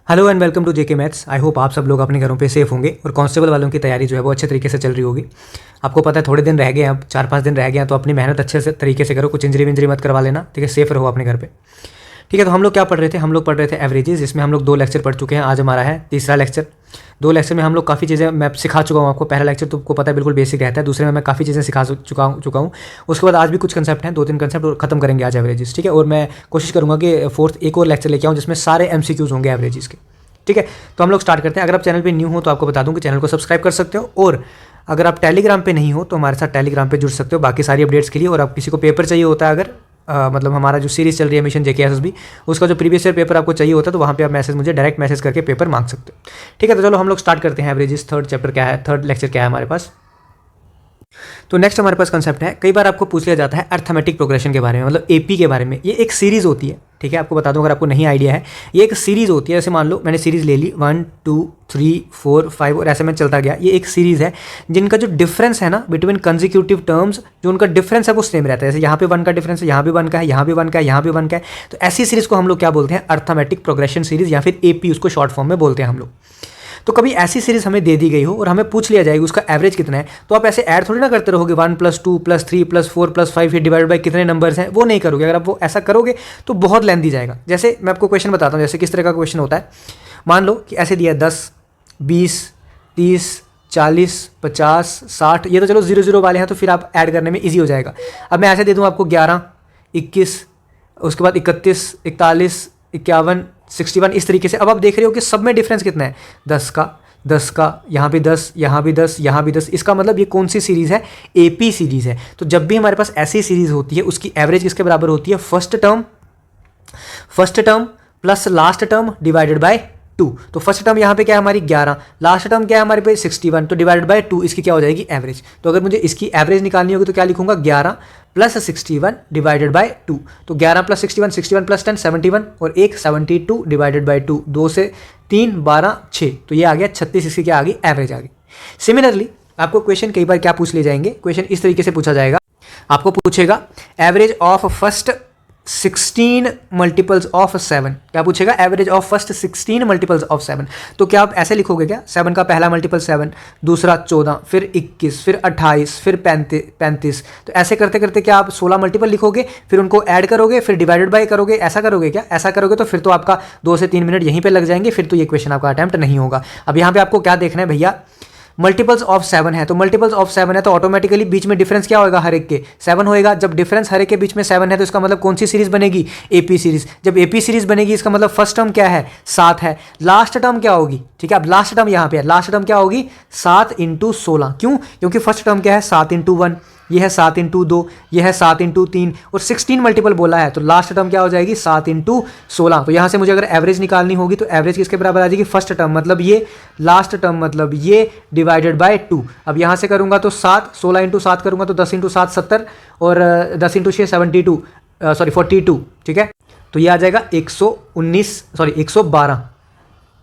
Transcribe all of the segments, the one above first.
Hello and welcome to JK maths. I hope आप सब लोग अपने घरों पे सेफ होंगे और कांस्टेबल वालों की तैयारी जो है वो अच्छे तरीके से चल रही होगी। आपको पता है थोड़े दिन रह गए हैं, अब 4-5 दिन रह गए हैं, तो अपनी मेहनत अच्छे से तरीके से करो, कुछ इंजरी विंजरी मत करवा लेना, ठीक है। सेफ रहो अपने घर पे, ठीक है। तो हम लोग क्या पढ़ रहे थे? हम लोग पढ़ रहे थे एवरेजेस, जिसमें हम लोग 2 लेक्चर पढ़ चुके हैं। आज हमारा है तीसरा लेक्चर। 2 लेक्चर में हम लोग काफ़ी चीज़ें मैं सिखा चुका हूँ आपको। पहला लेक्चर तो आपको पता है बिल्कुल बेसिक रहता है, दूसरे में मैं काफ़ी चीज़ें सिखा चुका हूँ। उसके बाद आज भी कुछ कंसेप्ट हैं, 2-3 कंसेप्ट और खत्म करेंगे आज एवरेजेस, ठीक है। और मैं कोशिश करूँगा कि फोर्थ एक और लेक्चर लेके आऊँ जिसमें सारे MCQs होंगे एवरेजेस के, ठीक है। तो हम लोग स्टार्ट करते हैं। अगर आप चैनल पे न्यू हो तो आपको बता दूं कि चैनल को सब्सक्राइब कर सकते हो, और अगर आप टेलीग्राम पे नहीं हो तो हमारे साथ टेलीग्राम पे जुड़ सकते हो बाकी सारी अपडेट्स के लिए। और आप किसी को पेपर चाहिए होता है, अगर मतलब हमारा जो सीरीज़ चल रही है मिशन JKSSB, उसका जो प्रीवियस ईयर पेपर आपको चाहिए होता है तो वहाँ पे आप मुझे डायरेक्ट मैसेज करके पेपर मांग सकते हो, ठीक है। तो चलो हम लोग स्टार्ट करते हैं। एवरेजेस थर्ड चैप्टर क्या है, थर्ड लेक्चर क्या है हमारे पास। तो नेक्स्ट हमारे पास कंसेप्ट है, कई बार आपको पूछ लिया जाता है अर्थमेटिक प्रोग्रेशन के बारे में, मतलब AP के बारे में। ये एक सीरीज़ होती है, ठीक है। आपको बता दूं अगर आपको नहीं आइडिया है, ये एक सीरीज़ होती है। जैसे मान लो मैंने सीरीज़ ले ली 1 2 3 4 5 और ऐसे में चलता गया। ये एक सीरीज़ है जिनका जो डिफरेंस है ना बिटवीन कंजिक्यूटिव टर्म्स, जो उनका डिफरेंस है वो सेम रहता है। जैसे यहाँ पे 1 का डिफरेंस है, यहाँ भी 1 का है, यहाँ भी 1 का है, यहाँ भी 1 का है। तो ऐसी सीरीज़ को हम लोग क्या बोलते हैं? अर्थमेटिक प्रोग्रेशन सीरीज़, या फिर AP उसको शॉर्ट फॉर्म में बोलते हैं हम लोग। तो कभी ऐसी सीरीज हमें दे दी गई हो और हमें पूछ लिया जाएगा उसका एवरेज कितना है, तो आप ऐसे ऐड थोड़ी ना करते रहोगे 1 + 2 + 3 + 4 + 5 फिर डिवाइड बाय कितने नंबर्स हैं, वो नहीं करोगे। अगर आप वो ऐसा करोगे तो बहुत लेंथी जाएगा। जैसे मैं आपको क्वेश्चन बताता हूँ, जैसे किस तरह का क्वेश्चन होता है। मान लो कि ऐसे दिया 10 20 30 40 50 60, ये तो चलो 0 0 वाले हैं तो फिर आप ऐड करने में ईजी हो जाएगा। अब मैं ऐसे दे दूँ आपको 11 21, उसके बाद 31 41 51 61, इस तरीके से। अब आप देख रहे हो कि सब में डिफरेंस कितना है, 10 का, यहाँ भी 10, यहाँ भी 10, यहाँ भी 10। इसका मतलब ये कौन सी सीरीज़ है? AP सीरीज़ है। तो जब भी हमारे पास ऐसी सीरीज़ होती है उसकी एवरेज किसके बराबर होती है? First term plus last term divided by 2। तो फर्स्ट टर्म यहाँ पे क्या है हमारी 11, लास्ट टर्म क्या है हमारे पे 61, तो डिवाइडेड बाय 2 इसकी क्या हो जाएगी? एवरेज। तो अगर मुझे इसकी एवरेज निकालनी होगी तो क्या लिखूंगा? 11 + 61 डिवाइडेड बाय 2। तो 11 + 61, 61 + 10 71, और 1 72 डिवाइडेड बाय 2, 2 से 3 12 6, तो ये आ गया 36। इसकी क्या आ गई? एवरेज आ गई। सिमिलरली आपको क्वेश्चन कई बार क्या पूछ लिए जाएंगे, क्वेश्चन इस तरीके से पूछा जाएगा। आपको पूछेगा average of first 16 multiples of 7। क्या पूछेगा? Average of first 16 multiples of 7। तो क्या आप ऐसे लिखोगे क्या? 7 का पहला मल्टीपल 7, दूसरा 14, फिर 21, फिर 28, फिर 35। तो ऐसे करते करते क्या आप 16 मल्टीपल लिखोगे, फिर उनको ऐड करोगे, फिर डिवाइडेड बाय करोगे? ऐसा करोगे क्या? ऐसा करोगे तो फिर तो आपका 2 से 3 मिनट यहीं पे लग जाएंगे, फिर तो ये क्वेश्चन आपका अटेम्प्ट नहीं होगा। अब यहाँ पे आपको क्या देखना है भैया? मल्टीपल्स ऑफ 7 है, तो मल्टीपल्स ऑफ 7 है तो ऑटोमेटिकली बीच में डिफरेंस क्या होगा? हर एक के 7 होएगा। जब डिफरेंस हर एक के बीच में 7 है तो इसका मतलब कौन सी सीरीज बनेगी? AP series. जब AP सीरीज बनेगी इसका मतलब फर्स्ट टर्म क्या है? 7 है। लास्ट टर्म क्या होगी? ठीक है, अब लास्ट टर्म यहाँ पे है, लास्ट टर्म क्या होगी? 7 × 16। क्यों? क्योंकि फर्स्ट टर्म क्या है? 7 × 1, ये है 7 × 2, ये है 7 × 3, और 16 मल्टीपल बोला है तो लास्ट टर्म क्या हो जाएगी? 7 × 16। तो यहाँ से मुझे अगर एवरेज निकालनी होगी तो एवरेज किसके बराबर आ जाएगी? फर्स्ट टर्म मतलब ये, लास्ट टर्म मतलब ये, डिवाइडेड बाय 2। अब यहाँ से करूँगा तो 7, 16 × 7 करूँगा तो 10 × 7 70, और 10 × 6 72, 42, ठीक है। तो ये आ जाएगा 112,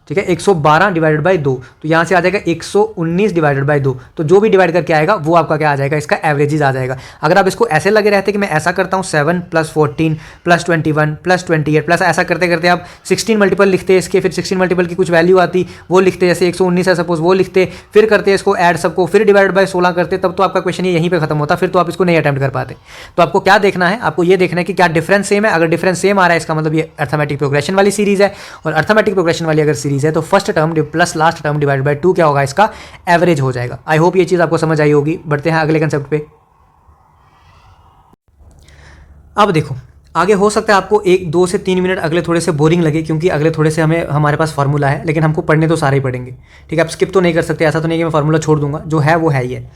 ठीक है। 112 डिवाइडेड बाय 2, तो यहाँ से आ जाएगा 119 डिवाइडेड बाय 2। तो जो भी डिवाइड करके आएगा वो आपका क्या आ जाएगा? इसका एवरेजेस आ जाएगा। अगर आप इसको ऐसे लगे रहते कि मैं ऐसा करता हूँ 7 + 14 + 21 + 28 प्लस ऐसा करते करते आप 16 मल्टीपल लिखते इसके, फिर 16 मल्टीपल की कुछ वैल्यू आती वो लिखते, जैसे 119 है सपोज, वो लिखते, फिर करते इसको ऐड सबको, फिर डिवाइड बाय 16 करते, तब तो आपका क्वेश्चन यहीं पर खत्म होता, फिर तो आप इसको नहीं अटेम्प्ट कर पाते। तो आपको क्या देखना है? आपको ये देखना है कि क्या डिफरेंस सेम है। अगर डिफरेंस सेम आ रहा है इसका मतलब ये अर्थमेटिक प्रोग्रेशन वाली सीरीज है, और अर्थमेटिक प्रोग्रेशन वाली अगर सीरीज है तो first term plus last term divide by 2 क्या होगा? इसका एवरेज हो जाएगा। आई होप ये चीज आपको समझ आई होगी। बढ़ते हैं अगले कंसेप्ट पे। अब देखो आगे, हो सकता है आपको 1 2 से 3 मिनट अगले थोड़े से बोरिंग लगे, क्योंकि अगले थोड़े से हमारे पास फार्मूला है, लेकिन हमको पढ़ने तो सारे ही पढ़ेंगे, ठीक है। आप स्किप तो नहीं कर सकते, ऐसा तो नहीं कि मैं फार्मूला छोड़ दूंगा, जो है वो है ही है।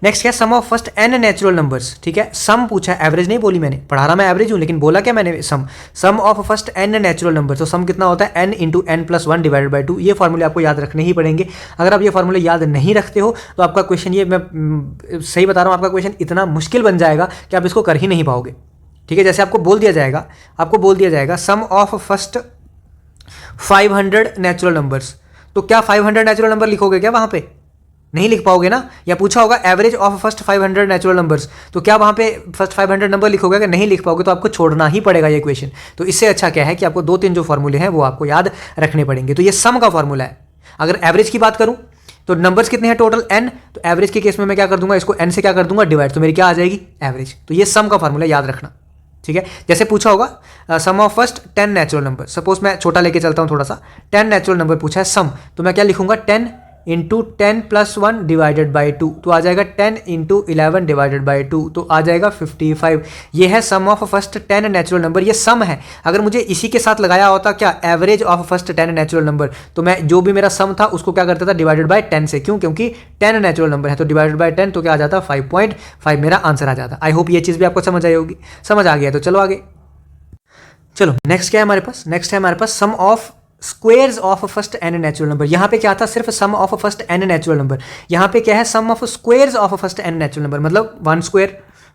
नेक्स्ट क्या? Sum of first n natural numbers, ठीक है। सम पूछा है, एवरेज नहीं बोली मैंने, पढ़ा रहा मैं एवरेज हूँ, लेकिन बोला क्या मैंने? Sum of first n natural number. तो सम कितना होता है? n × n + 1 divided by 2। ये फार्मूले आपको याद रखने ही पड़ेंगे। अगर आप ये फार्मूले याद नहीं रखते हो तो आपका क्वेश्चन, ये मैं सही बता रहा हूँ, आपका क्वेश्चन इतना मुश्किल बन जाएगा कि आप इसको कर ही नहीं पाओगे, ठीक है। जैसे आपको बोल दिया जाएगा सम ऑफ फर्स्ट 500 नेचुरल नंबर्स, तो क्या 500 नेचुरल नंबर लिखोगे क्या वहाँ पे? नहीं लिख पाओगे ना। या पूछा होगा average of first 500 natural numbers, तो क्या वहाँ पे फर्स्ट 500 नंबर लिखोगे? अगर नहीं लिख पाओगे तो आपको छोड़ना ही पड़ेगा ये इक्वेशन। तो इससे अच्छा क्या है कि आपको 2-3 जो फॉर्मूले हैं वो आपको याद रखने पड़ेंगे। तो ये सम का फॉर्मूला है। अगर एवरेज की बात करूँ तो नंबर्स कितने हैं टोटल n, तो एवरेज के केस में मैं क्या कर दूंगा, इसको n से क्या कर दूंगा डिवाइड, तो मेरी क्या आ जाएगी एवरेज। तो ये सम का फॉर्मूला याद रखना, ठीक है। जैसे पूछा होगा sum of first 10 natural number, suppose मैं छोटा लेके चलता हूँ थोड़ा सा, 10 नेचुरल नंबर पूछा है सम, तो मैं क्या लिखूंगा 10 इंटू 10 प्लस 1 डिवाइडेड बाई 2, तो आ जाएगा 10 इंटू 11 डिवाइडेड बाई 2, तो आ जाएगा 55। ये है sum of first 10 natural number, ये सम है। अगर मुझे इसी के साथ लगाया होता क्या average of first 10 natural number, तो मैं जो भी मेरा सम था उसको क्या करता था डिवाइडेड बाई 10 से, क्यों? क्योंकि 10 नेचुरल नंबर है तो डिवाइडेड बाई 10 तो क्या आ जाता 5.5 मेरा आंसर आ जाता। आई होप ये चीज़ भी आपको समझ आई होगी। समझ आ गया तो चलो आगे। चलो नेक्स्ट क्या है हमारे पास, नेक्स्ट है हमारे पास sum of squares of first n natural number. यहाँ पे क्या था, सिर्फ sum of first n natural number. यहाँ पे क्या है, sum of squares of first n natural number, मतलब 1 square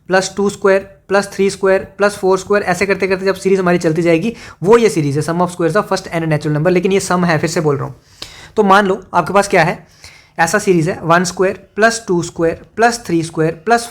plus 2 square plus 3 square plus 4 square, ऐसे करते करते जब सीरीज हमारी चलती जाएगी वो ये सीरीज है sum of squares of first n natural number. लेकिन ये सम है, फिर से बोल रहा हूँ। तो मान लो आपके पास क्या है, ऐसा सीरीज है 1 square plus 2 square plus 3 square plus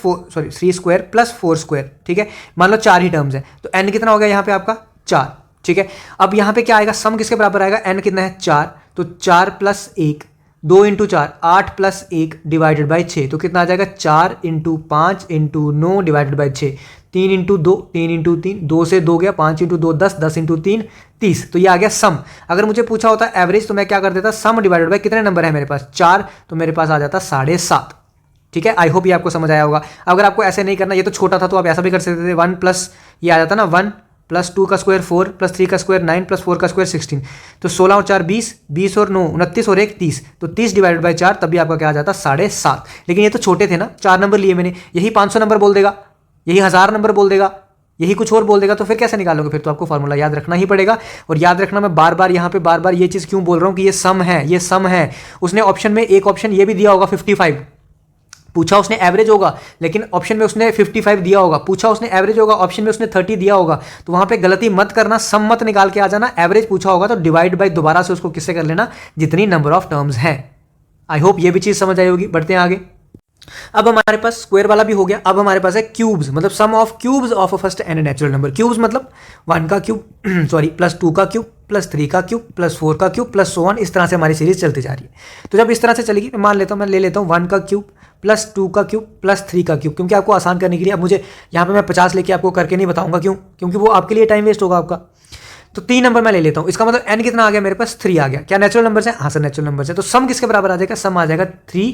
3 square plus 4 square, ठीक है। मान लो 4 ही टर्म्स है, तो n कितना हो गया यहाँ पे आपका 4, ठीक है। अब यहाँ पे क्या आएगा, सम किसके बराबर आएगा, n कितना है 4, तो 4 plus 1 2 into 4 8 plus 1 divided by 6, तो कितना आ जाएगा 4 into 5 into 9 divided by 6, 3 into 2 3 into 3 2 से 2 गया, 5 इंटू 2 10 10 इंटू 3 30, तो ये आ गया सम। अगर मुझे पूछा होता एवरेज तो मैं क्या कर देता, सम डिवाइडेड बाई कितने नंबर है मेरे पास 4, तो मेरे पास आ जाता 7.5, ठीक है। आई होप ये आपको समझ आया होगा। अगर आपको ऐसे नहीं करना, ये तो छोटा था तो आप ऐसा भी कर सकते थे, 1 प्लस ये आ जाता ना 1 प्लस 2 का स्क्वायर 4 प्लस 3 का स्क्वायर 9 प्लस 4 का स्क्वायर 16, तो 16 और 4 20, 20 और 9 29 और 1 30, तो 30 डिवाइडेड बाई 4 तब भी आपका क्या आ जाता 7.5। लेकिन ये तो छोटे थे ना, 4 नंबर लिए मैंने, यही 500 नंबर बोल देगा, यही 1000 नंबर बोल देगा, यही कुछ और बोल देगा, तो फिर कैसे निकालोगे? फिर तो आपको फॉर्मूला याद रखना ही पड़ेगा। और याद रखना, मैं बार बार यहाँ पे बार बार ये चीज़ क्यों बोल रहा हूँ कि ये सम है, ये सम है। उसने ऑप्शन में एक ऑप्शन ये भी दिया होगा 55, पूछा उसने एवरेज होगा, लेकिन ऑप्शन में उसने 55 दिया होगा। पूछा उसने एवरेज होगा, ऑप्शन में उसने 30 दिया होगा। तो वहां पे गलती मत करना, सम मत निकाल के आ जाना। एवरेज पूछा होगा तो डिवाइड बाय दोबारा से उसको किससे कर लेना, जितनी नंबर ऑफ टर्म्स हैं। आई होप ये भी चीज समझ आई होगी। बढ़ते हैं आगे। अब हमारे पास स्क्वायर वाला भी हो गया, अब हमारे पास है क्यूब्स, मतलब sum of cubes of first n natural number. Cubes मतलब 1 का क्यूब सॉरी प्लस 2 का क्यूब प्लस 3 का क्यूब प्लस 4 का क्यूब प्लस 1, इस तरह से हमारी सीरीज चलती जा रही है। तो जब इस तरह से चलेगी, मान लेता हूँ मैं ले लेता हूँ 1 का क्यूब प्लस 2 का क्यूब प्लस 3 का क्यूब, क्योंकि आपको आसान करने के लिए। अब मुझे यहाँ पे मैं 50 लेके आपको करके नहीं बताऊंगा, क्यों? क्योंकि वो आपके लिए टाइम वेस्ट होगा आपका। तो 3 नंबर मैं ले लेता हूँ, इसका मतलब n कितना आ गया मेरे पास 3 आ गया। क्या नेचुरल नंबर है? हाँ सर नेचुरल नंबर है। तो सम किसके बराबर आ जाएगा? सम आ जाएगा 3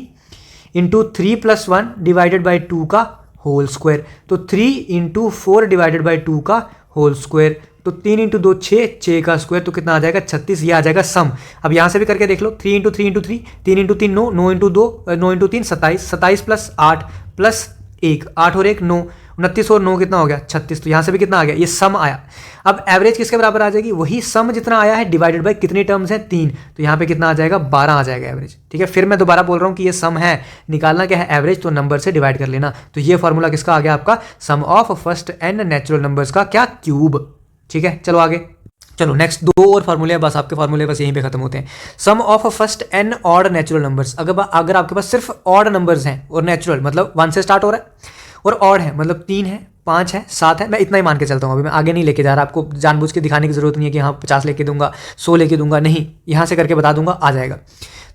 इंटू 3 प्लस 1 डिवाइडेड बाई 2 का होल स्क्वायर। तो 3 इंटू 4 डिवाइडेड बाई 2 का होल स्क्वायर, तो 3 इंटू 2 6 का स्क्वायर, तो कितना आ जाएगा 36। ये आ जाएगा सम। अब यहाँ से भी करके देख लो, 3 into 3 into 3 3 into 3 9 9 into 2 9 into 3 27 27 plus 8 plus 1 8 और 1 9 29 और 9 कितना हो गया 36। तो यहाँ से भी कितना आ गया, ये सम आया। अब एवरेज किसके बराबर आ जाएगी? वही सम जितना आया है डिवाइडेड बाय कितनी टर्म्स हैं 3, तो यहाँ पे कितना आ जाएगा 12 आ जाएगा एवरेज। ठीक है, फिर मैं दोबारा बोल रहा हूँ कि ये सम है, निकालना क्या है एवरेज, तो नंबर से डिवाइड कर लेना। तो ये फॉर्मूला किसका आ गया आपका? Sum of first n natural numbers का क्या क्यूब। ठीक है, चलो आगे। चलो नेक्स्ट 2 और फार्मूले, बस आपके फार्मूले बस यहीं पे खत्म होते हैं। Sum of first n odd natural numbers. अगर आपके पास सिर्फ ऑड नंबर्स हैं और नेचुरल मतलब 1 से स्टार्ट हो रहा है, और ऑड है मतलब 3 है 5 है 7 है, मैं इतना ही मान के चलता हूँ, अभी मैं आगे नहीं लेके जा रहा। आपको जानबूझ के दिखाने की जरूरत नहीं है कि हाँ 50 लेके दूंगा 100 लेके दूंगा, नहीं, यहाँ से करके बता दूंगा आ जाएगा।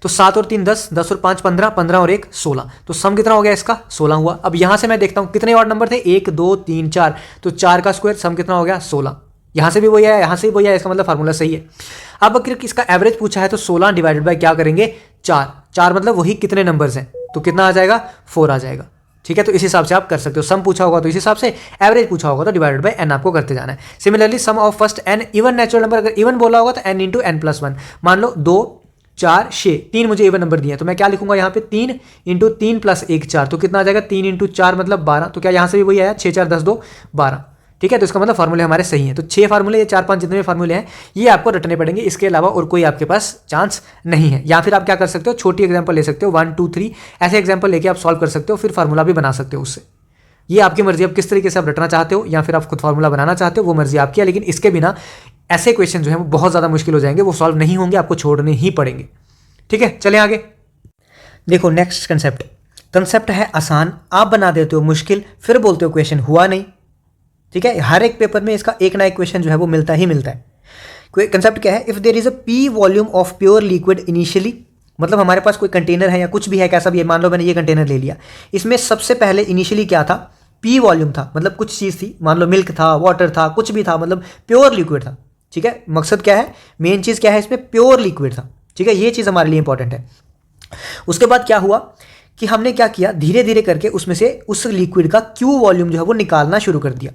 तो 7 और 3 10 10 और 5 15 15 और 1 16, तो सम कितना हो गया इसका 16 हुआ। अब यहाँ से मैं देखता हूँ कितने ऑड नंबर थे 1 2 3 4, तो 4 का स्क्वायर सम कितना हो गया 16। यहाँ से भी वही है, यहाँ से भी वही है, इसका मतलब फार्मूला सही है। अब अगर इसका एवरेज पूछा है तो 16 डिवाइडेड बाय क्या करेंगे 4 मतलब वही कितने नंबर्स हैं, तो कितना आ जाएगा 4 आ जाएगा। ठीक है, तो इस हिसाब से आप कर सकते हो। सम पूछा होगा तो इस हिसाब से, एवरेज पूछा होगा तो डिवाइडेड बाय n आपको करते जाना है। Similarly sum of first n even natural number, अगर इवन बोला होगा तो n इंटू n प्लस 1। मान लो 2 4 6 3 मुझे इवन नंबर दिए, तो मैं क्या लिखूंगा यहाँ पे 3 इंटू 3 प्लस 1 4, तो कितना आ जाएगा 3 इंटू 4 मतलब 12। तो क्या यहाँ से भी वही आया 6 4 10 2 12। ठीक है, तो इसका मतलब फार्मूले हमारे सही हैं। तो 6 फार्मूले, ये 4-5 जितने भी फार्मूले हैं ये आपको रटने पड़ेंगे, इसके अलावा और कोई आपके पास चांस नहीं है। या फिर आप क्या कर सकते हो, छोटी एग्जांपल ले सकते हो 1 2 3 ऐसे एग्जांपल लेके आप सॉल्व कर सकते हो, फिर फार्मूला भी बना सकते हो उससे। ये आपकी मर्जी, आप किस तरीके से आप रटना चाहते हो या फिर आप खुद फार्मूला बनाना चाहते हो, वो मर्जी आपकी है। लेकिन इसके बिना ऐसे क्वेश्चन जो है वो बहुत ज़्यादा मुश्किल हो जाएंगे, वो सॉल्व नहीं होंगे, आपको छोड़ने ही पड़ेंगे। ठीक है, चलें आगे। देखो नेक्स्ट कंसेप्ट, कंसेप्ट है आसान, आप बना देते हो मुश्किल, फिर बोलते हो क्वेश्चन हुआ नहीं। ठीक है, हर एक पेपर में इसका एक ना एक क्वेश्चन जो है वो मिलता ही मिलता है। कंसेप्ट क्या है, if there is a P volume of pure liquid initially, मतलब हमारे पास कोई कंटेनर है या कुछ भी है, कैसा भी है, मान लो मैंने ये कंटेनर ले लिया, इसमें सबसे पहले इनिशियली क्या था, पी वॉल्यूम था, मतलब कुछ चीज़ थी, मान लो मिल्क था, वाटर था, कुछ भी था, मतलब प्योर लिक्विड था। ठीक है, मकसद क्या है, मेन चीज़ क्या है इसमें, प्योर लिक्विड था। ठीक है, ये चीज़ हमारे लिए इंपॉर्टेंट है। उसके बाद क्या हुआ कि हमने क्या किया, धीरे धीरे करके उसमें से उस लिक्विड का क्यू वॉल्यूम जो है वो निकालना शुरू कर दिया।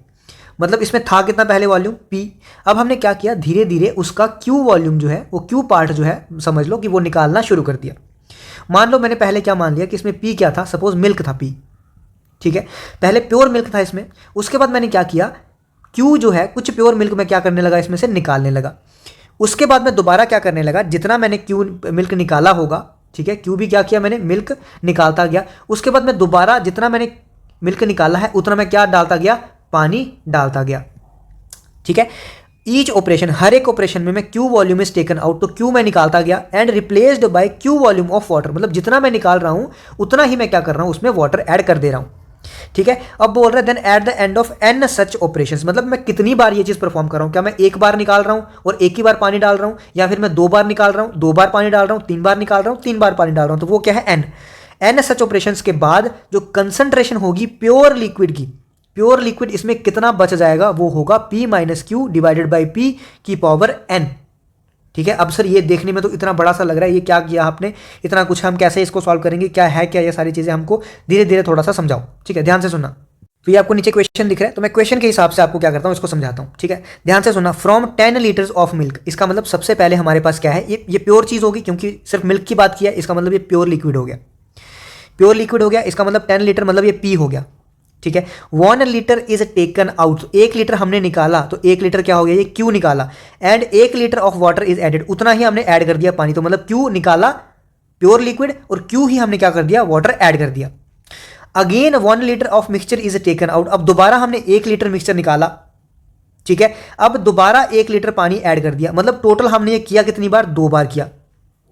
मतलब इसमें था कितना पहले वॉल्यूम, पी। अब हमने क्या किया, धीरे धीरे उसका क्यू वॉल्यूम जो है, वो क्यू पार्ट जो है समझ लो कि वो निकालना शुरू कर दिया। मान लो मैंने पहले क्या मान लिया कि इसमें पी क्या था, सपोज मिल्क था पी। ठीक है, पहले प्योर मिल्क था इसमें। उसके बाद मैंने क्या किया, क्यू जो है कुछ प्योर मिल्क में क्या करने लगा, इसमें से निकालने लगा। उसके बाद मैं दोबारा क्या करने लगा, जितना मैंने क्यू मिल्क निकाला होगा, ठीक है, क्यू भी क्या किया मैंने, मिल्क निकालता गया। उसके बाद मैं दोबारा जितना मैंने मिल्क निकाला है उतना मैं क्या डालता गया, पानी डालता गया। ठीक है, ईच ऑपरेशन, हर एक ऑपरेशन में मैं Q volume is taken out, तो क्यू मैं निकालता गया, and replaced by Q volume of water, मतलब जितना मैं निकाल रहा हूं उतना ही मैं क्या कर रहा हूं, उसमें वाटर ऐड कर दे रहा हूं। ठीक है, अब बोल रहा है then at the end of n such operations, मतलब मैं कितनी बार ये चीज परफॉर्म कर रहा हूं, क्या मैं एक बार निकाल रहा हूं और एक ही बार पानी डाल रहा हूं, या फिर मैं 2 बार निकाल रहा हूं, 2 बार पानी डाल रहा हूं, 3 बार निकाल रहा हूं, 3 बार पानी डाल रहा हूं, तो वो क्या है, एन सच ऑपरेशंस के बाद जो कंसंट्रेशन होगी प्योर लिक्विड की, प्योर लिक्विड इसमें कितना बच जाएगा, वो होगा P minus Q divided by P की पावर n। ठीक है, अब सर ये देखने में तो इतना बड़ा सा लग रहा है, ये क्या किया आपने, इतना कुछ, हम कैसे इसको सॉल्व करेंगे, क्या है क्या, ये सारी चीजें हमको धीरे धीरे थोड़ा सा समझाओ। ठीक है, ध्यान से सुनना। तो ये आपको नीचे क्वेश्चन दिख रहा है, तो मैं क्वेश्चन के हिसाब से आपको क्या करता हूँ, इसको समझाता हूँ। ठीक है, ध्यान से सुनना। फ्रॉम 10 लीटर्स ऑफ मिल्क, इसका मतलब सबसे पहले हमारे पास क्या है, ये प्योर चीज होगी, क्योंकि सिर्फ मिल्क की बात किया, इसका मतलब ये प्योर लिक्विड हो गया, प्योर लिक्विड हो गया, इसका मतलब 10 लीटर मतलब ये पी हो गया। ठीक है, 1 litre is taken out, 1 litre हमने निकाला, तो 1 लीटर क्या हो गया, ये क्यू निकाला, and 1 litre of water is added, उतना ही हमने ऐड कर दिया पानी, तो मतलब क्यू निकाला प्योर लिक्विड और क्यू ही हमने क्या कर दिया, वाटर ऐड कर दिया। Again 1 litre of mixture is taken out, अब दोबारा हमने 1 लीटर मिक्सचर निकाला। ठीक है, अब दोबारा 1 लीटर पानी ऐड कर दिया, मतलब टोटल हमने ये किया कितनी बार, 2 बार किया।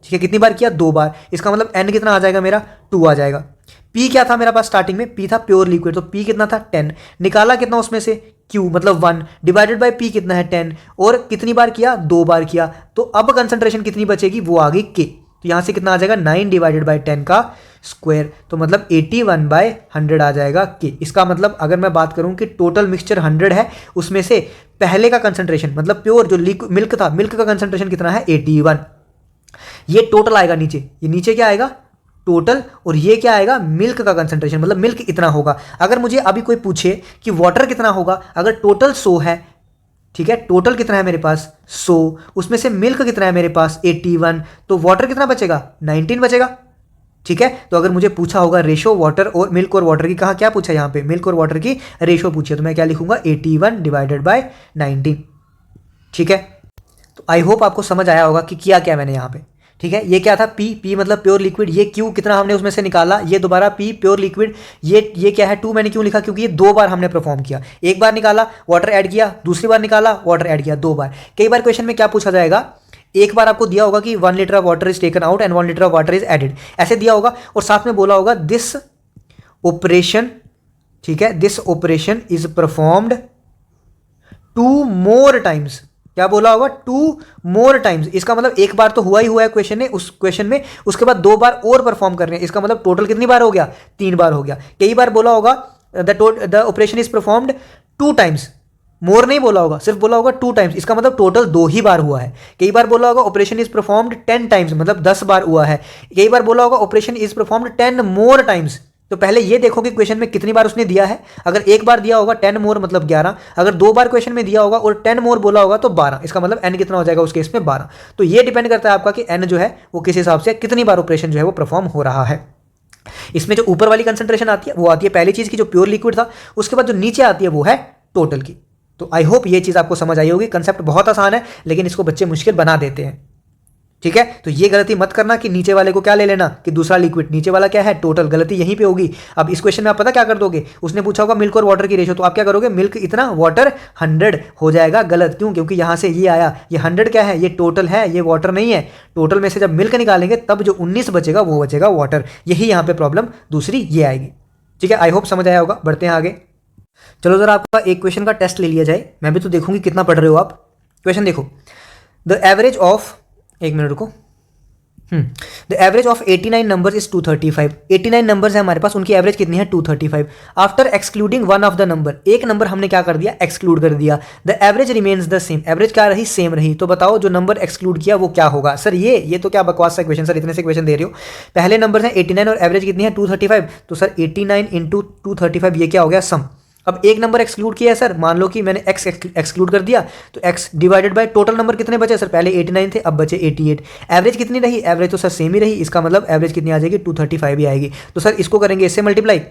ठीक है, कितनी बार किया, 2 बार, इसका मतलब n कितना आ जाएगा मेरा, 2 आ जाएगा। P क्या था मेरे पास स्टार्टिंग में, P था प्योर लिक्विड, तो P कितना था, 10, निकाला कितना उसमें से, Q मतलब 1 डिवाइडेड बाय P कितना है, 10, और कितनी बार किया, 2 बार किया, तो अब कंसंट्रेशन कितनी बचेगी, वो आ गई K, तो यहां से कितना आ जाएगा, 9 डिवाइडेड बाय 10 का स्क्वायर, तो मतलब 81/100 आ जाएगा K। इसका मतलब अगर मैं बात करूं कि टोटल मिक्सचर 100 है, उसमें से पहले का कंसंट्रेशन मतलब प्योर जो मिल्क था, मिल्क का कंसंट्रेशन कितना है, 81, ये टोटल आएगा नीचे, ये नीचे क्या आएगा, टोटल, और ये क्या आएगा, मिल्क का कंसंट्रेशन, मतलब मिल्क इतना होगा। अगर मुझे अभी कोई पूछे कि वाटर कितना होगा, अगर टोटल 100 है, ठीक है, टोटल कितना है मेरे पास 100, उसमें से मिल्क कितना है मेरे पास 81, तो वाटर कितना बचेगा, 19 बचेगा। ठीक है, तो अगर मुझे पूछा होगा रेशो वाटर और मिल्क और वाटर की, कहा क्या पूछा यहाँ पे, मिल्क और वाटर की रेशो पूछी, तो मैं क्या लिखूंगा, 81 डिवाइडेड बाय 19। ठीक है, तो आई होप आपको समझ आया होगा कि किया क्या मैंने यहाँ पे। ठीक है, ये क्या था, P मतलब प्योर लिक्विड, ये Q कितना हमने उसमें से निकाला, ये दोबारा P प्योर लिक्विड, ये क्या है 2 मैंने क्यों लिखा, क्योंकि ये 2 बार हमने परफॉर्म किया, एक बार निकाला वाटर ऐड किया, दूसरी बार निकाला वाटर ऐड किया, 2 बार। कई बार क्वेश्चन में क्या पूछा जाएगा, एक बार आपको दिया होगा कि 1 litre of water is taken out and 1 litre of water is added, ऐसे दिया होगा, और साथ में बोला होगा दिस ऑपरेशन, ठीक है, this operation is performed 2 more times, क्या बोला होगा, 2 मोर टाइम्स, इसका मतलब एक बार तो हुआ ही हुआ है क्वेश्चन में, उस क्वेश्चन में, उसके बाद 2 बार और परफॉर्म कर रहे हैं, इसका मतलब टोटल कितनी बार हो गया, 3 बार हो गया। कई बार बोला होगा the operation is performed 2 times, more नहीं बोला होगा, सिर्फ बोला होगा 2 टाइम्स, इसका मतलब टोटल 2 ही बार हुआ है। कई बार बोला होगा ऑपरेशन इज परफॉर्म्ड 10 टाइम्स, मतलब 10 बार हुआ है। कई बार बोला होगा operation is performed 10 more times, तो पहले ये देखो कि क्वेश्चन में कितनी बार उसने दिया है, अगर एक बार दिया होगा 10 मोर मतलब 11, अगर 2 बार क्वेश्चन में दिया होगा और 10 मोर बोला होगा तो 12, इसका मतलब n कितना हो जाएगा उस केस में, 12। तो ये डिपेंड करता है आपका कि n जो है वो किस हिसाब से कितनी बार ऑपरेशन जो है वो परफॉर्म हो रहा है। इसमें जो ऊपर वाली कंसंट्रेशन आती है वो आती है पहली चीज की जो प्योर लिक्विड था, उसके बाद जो नीचे आती है वो है टोटल की। तो आई होप ये चीज आपको समझ आई होगी। कंसेप्ट बहुत आसान है लेकिन इसको बच्चे मुश्किल बना देते हैं। ठीक है, तो ये गलती मत करना कि नीचे वाले को क्या ले लेना कि दूसरा लिक्विड, नीचे वाला क्या है टोटल, गलती यहीं पे होगी। अब इस क्वेश्चन में आप पता क्या कर दोगे, उसने पूछा होगा मिल्क और वाटर की रेशियो, तो आप क्या करोगे, मिल्क इतना वाटर 100 हो जाएगा, गलत क्यों, क्योंकि यहाँ से ये आया, ये 100 क्या है, ये टोटल है, ये वाटर नहीं है। टोटल में से जब मिल्क निकालेंगे तब जो 19 बचेगा वो बचेगा वाटर, यही यहाँ पे प्रॉब्लम दूसरी ये आएगी। ठीक है, आई होप समझ आया होगा। बढ़ते हैं आगे। चलो जरा आपका एक क्वेश्चन का टेस्ट ले लिया जाए, मैं भी तो देखूंगी कितना पढ़ रहे हो आप। क्वेश्चन देखो, द एवरेज ऑफ, एक मिनट रुको, the average of 89 number is 235। 89 numbers है हमारे पास, उनकी एवरेज कितनी है 235। After excluding one of the number, एक नंबर हमने क्या कर दिया, एक्सक्लूड कर दिया। The average remains the same, average क्या रही, सेम रही। तो बताओ जो नंबर एक्सक्लूड किया वो क्या होगा। सर ये तो क्या बकवास सा क्वेश्चन, सर इतने से क्वेश्चन दे रहे हो। पहले नंबर है 89 और एवरेज कितनी है 235, तो सर 89 इंटू 235 ये क्या हो गया, सम। अब एक नंबर एक्सक्लूड किया है सर, मान लो कि मैंने x एक्सक्लूड कर दिया, तो x divided by total number कितने बचे सर, पहले 89 थे अब बचे 88। एवरेज कितनी रही, एवरेज तो सर सेम ही रही, इसका मतलब एवरेज कितनी आ जाएगी 235 ही आएगी। तो सर इसको करेंगे इससे मल्टीप्लाई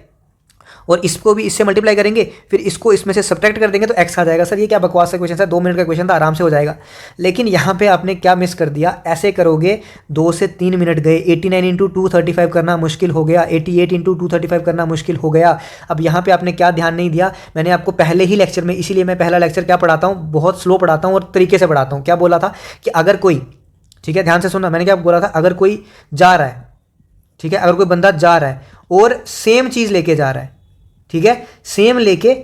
और इसको भी इससे मल्टीप्लाई करेंगे, फिर इसको इसमें से सब्ट्रैक्ट कर देंगे तो x आ जाएगा। सर ये क्या बकवास का क्वेश्चन था, 2 मिनट का क्वेश्चन था, आराम से हो जाएगा। लेकिन यहाँ पे आपने क्या मिस कर दिया, ऐसे करोगे 2 से 3 मिनट गए, 89 इंटू 235 करना मुश्किल हो गया, 88 इंटू 235 करना मुश्किल हो गया। अब यहाँ पे आपने क्या ध्यान नहीं दिया, मैंने आपको पहले ही लेक्चर में, इसीलिए मैं पहला लेक्चर क्या पढ़ाता हूँ, बहुत स्लो पढ़ाता हूँ और तरीके से पढ़ाता हूँ। क्या बोला था कि अगर कोई, ठीक है ध्यान से सुनना, मैंने क्या बोला था, अगर कोई जा रहा है, ठीक है, अगर कोई बंदा जा रहा है और सेम चीज़ लेके जा रहा है, ठीक है, सेम लेके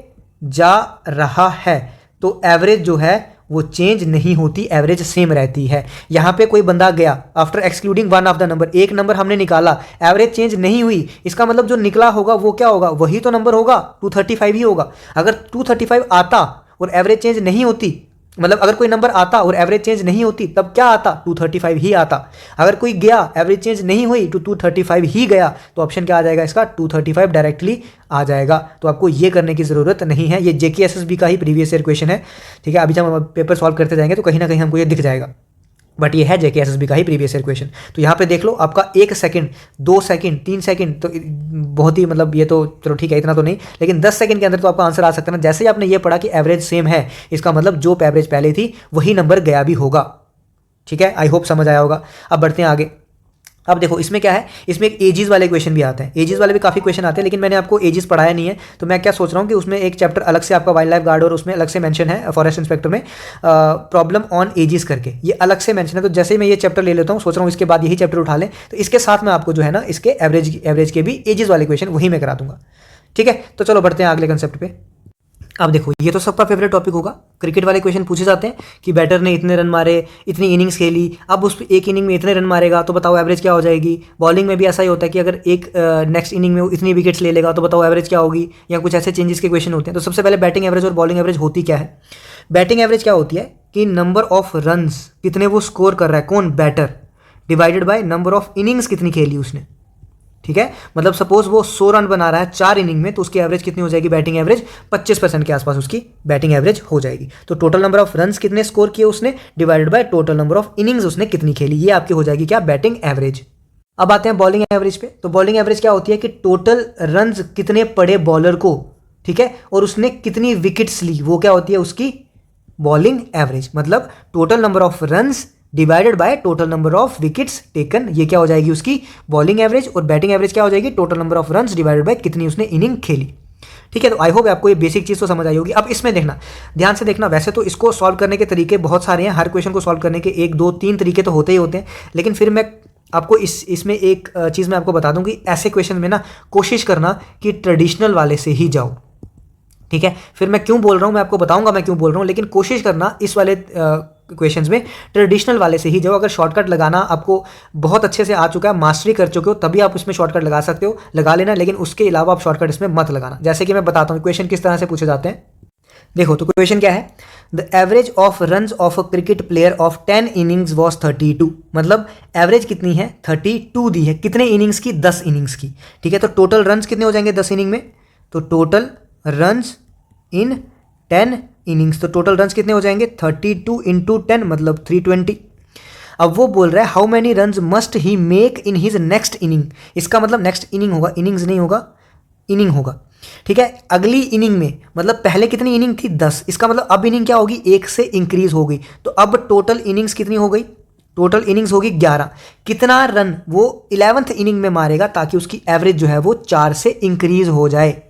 जा रहा है, तो एवरेज जो है वो चेंज नहीं होती, एवरेज सेम रहती है। यहां पे कोई बंदा गया, after excluding one of the number, एक नंबर हमने निकाला, एवरेज चेंज नहीं हुई, इसका मतलब जो निकला होगा वो क्या होगा, वही तो नंबर होगा, 235 ही होगा। अगर 235 आता और एवरेज चेंज नहीं होती, मतलब अगर कोई नंबर आता और एवरेज चेंज नहीं होती, तब क्या आता, 235 ही आता। अगर कोई गया, एवरेज चेंज नहीं हुई तो 235 ही गया, तो ऑप्शन क्या आ जाएगा इसका, 235 डायरेक्टली आ जाएगा। तो आपको ये करने की ज़रूरत नहीं है, ये JKSSB का ही प्रीवियस ईयर क्वेश्चन है। ठीक है, अभी जब हम पेपर सॉल्व करते जाएंगे तो कहीं ना कहीं हमको ये दिख जाएगा, बट ये है JKSSB का ही प्रीवियस ईयर क्वेश्चन। तो यहाँ पे देख लो, आपका 1 सेकंड, 2 सेकंड, 3 सेकंड, तो बहुत ही मतलब ये तो चलो ठीक है इतना तो नहीं, लेकिन 10 सेकंड के अंदर तो आपका आंसर आ सकता है ना। जैसे ही आपने ये पढ़ा कि एवरेज सेम है, इसका मतलब जो एवरेज पहले थी वही नंबर गया भी होगा। ठीक है, आई होप समझ आया होगा। अब बढ़ते हैं आगे। अब देखो इसमें क्या है, इसमें एक एजीज वाले क्वेश्चन भी आते हैं, एजीज वाले भी काफ़ी क्वेश्चन आते हैं, लेकिन मैंने आपको एजीज पढ़ाया नहीं है, तो मैं क्या सोच रहा हूँ कि उसमें एक चैप्टर अलग से आपका वाइल्ड लाइफ गार्ड और उसमें अलग से मेंशन है फॉरेस्ट इंस्पेक्टर में प्रॉब्लम ऑन एजीज करके, ये अलग से मेंशन है। तो जैसे ही मैं ये चैप्टर ले लेता हूँ, सोच रहा हूँ इसके बाद यही चैप्टर उठा लें, तो इसके साथ में आपको जो है ना इसके एवरेज के भी एजीज वाले क्वेश्चन वही मैं करा दूंगा। ठीक है, तो चलो बढ़ते हैं अगले कंसेप्ट पे। अब देखो ये तो सबका फेवरेट टॉपिक होगा, क्रिकेट वाले क्वेश्चन पूछे जाते हैं कि बैटर ने इतने रन मारे, इतनी इनिंग्स खेली, अब उस एक इनिंग में इतने रन मारेगा तो बताओ एवरेज क्या हो जाएगी। बॉलिंग में भी ऐसा ही होता है कि अगर एक नेक्स्ट इनिंग में वो इतनी विकेट्स ले लेगा तो बताओ एवरेज क्या होगी, या कुछ ऐसे चेंजेस के क्वेश्चन होते हैं। तो सबसे पहले बैटिंग एवरेज और बॉलिंग एवरेज होती क्या है। बैटिंग एवरेज क्या होती है कि नंबर ऑफ रन्स कितने वो स्कोर कर रहा है, कौन, batter, divided by number of innings कितनी खेली उसने। ठीक है, मतलब सपोज वो 100 रन बना रहा है 4 इनिंग में, तो उसकी एवरेज कितनी हो जाएगी, बैटिंग एवरेज 25% के आसपास उसकी बैटिंग एवरेज हो जाएगी। तो टोटल नंबर ऑफ रन्स कितने स्कोर किए उसने divided by total number of innings उसने कितनी खेली, ये आपकी हो जाएगी क्या, बैटिंग एवरेज। अब आते हैं बॉलिंग एवरेज पे। तो बॉलिंग एवरेज क्या होती है कि टोटल रन्स कितने पड़े बॉलर को, ठीक है, और उसने कितनी विकेट्स ली, वो क्या होती है उसकी बॉलिंग एवरेज। मतलब total number of runs divided by total number of wickets taken, ये क्या हो जाएगी उसकी बॉलिंग एवरेज। और बैटिंग एवरेज क्या हो जाएगी, total number of runs divided by कितनी उसने इनिंग खेली। ठीक है, तो आई होप आपको ये बेसिक चीज़ तो समझ आई होगी। अब इसमें देखना, ध्यान से देखना, वैसे तो इसको सॉल्व करने के तरीके बहुत सारे हैं, हर क्वेश्चन को सॉल्व करने के 1 2 3 तरीके तो होते ही होते हैं, लेकिन फिर मैं आपको इसमें एक चीज़ मैं आपको बता दूं कि ऐसे क्वेश्चन में ना कोशिश करना कि ट्रेडिशनल वाले से ही जाओ। ठीक है, फिर मैं क्यों बोल रहा हूँ, मैं आपको बताऊंगा मैं क्यों बोल रहा हूँ, लेकिन कोशिश करना इस वाले क्वेश्चंस में ट्रेडिशनल वाले से ही जाओ। अगर शॉर्टकट लगाना आपको बहुत अच्छे से आ चुका है, मास्टरी कर चुके हो, तभी आप उसमें शॉर्टकट लगा सकते हो, लगा लेना, लेकिन उसके अलावा आप शॉर्टकट इसमें मत लगाना। जैसे कि मैं बताता हूँ क्वेश्चन किस तरह से पूछे जाते हैं। देखो तो क्वेश्चन क्या है, the average of runs of a cricket player of 10 innings was 32। मतलब एवरेज कितनी है, 32 दी है, कितने इनिंग्स की, 10 इनिंग्स की। ठीक है, तो टोटल रन्स कितने हो जाएंगे 10 इनिंग में, तो टोटल रन्स इन 10 इनिंग्स, तो टोटल रन्स कितने हो जाएंगे 32 इंटू 10 मतलब 320। अब वो बोल रहा है how many runs must he make in his next inning. इसका मतलब नेक्स्ट इनिंग होगा, इनिंग्स नहीं होगा, इनिंग होगा। ठीक है, अगली इनिंग में, मतलब पहले कितनी इनिंग थी 10, इसका मतलब अब इनिंग क्या होगी 1 से इंक्रीज हो गई, तो अब टोटल इनिंग्स कितनी हो गई टोटल इनिंग्स होगी 11, कितना रन वो 11th इनिंग में मारेगा ताकि उसकी एवरेज जो है वो 4 से इंक्रीज हो जाए।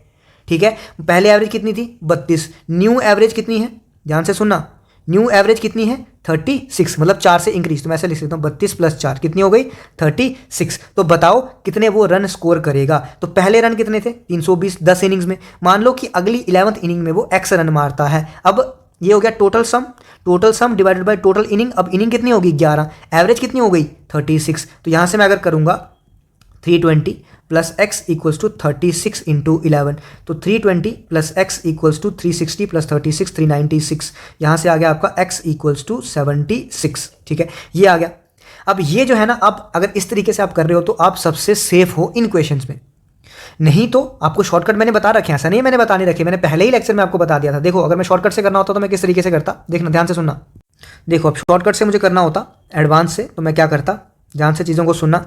ठीक है, पहले एवरेज कितनी थी 32, न्यू एवरेज कितनी है, ध्यान से सुनना, न्यू एवरेज कितनी है 36, मतलब 4 से इंक्रीज, तो मैं ऐसे लिख सकता हूँ 32 + 4 कितनी हो गई 36। तो बताओ कितने वो रन स्कोर करेगा। तो पहले रन कितने थे 320 10 इनिंग्स में, मान लो कि अगली 11th इनिंग में वो x रन मारता है। अब ये हो गया total sum divided by total inning. अब इनिंग कितनी होगी 11, एवरेज कितनी हो गई 36। तो यहाँ से मैं अगर करूँगा 320 + x = 36 × 11, तो 320 + x = 360 + 36 396, यहाँ से आ गया आपका x = 76। ठीक है, ये आ गया। अब ये जो है ना, अब अगर इस तरीके से आप कर रहे हो तो आप सबसे सेफ हो इन क्वेश्चंस में। नहीं तो आपको शॉर्टकट मैंने बता रखे हैं, ऐसा नहीं है मैंने बता नहीं रखे, मैंने पहले ही लेक्चर में आपको बता दिया था। देखो अगर मैं शॉर्टकट से करना होता तो मैं किस तरीके से करता, देखना ध्यान से सुनना। देखो अब शॉर्टकट से मुझे करना होता एडवांस से, तो मैं क्या करता, ध्यान से चीज़ों को सुनना।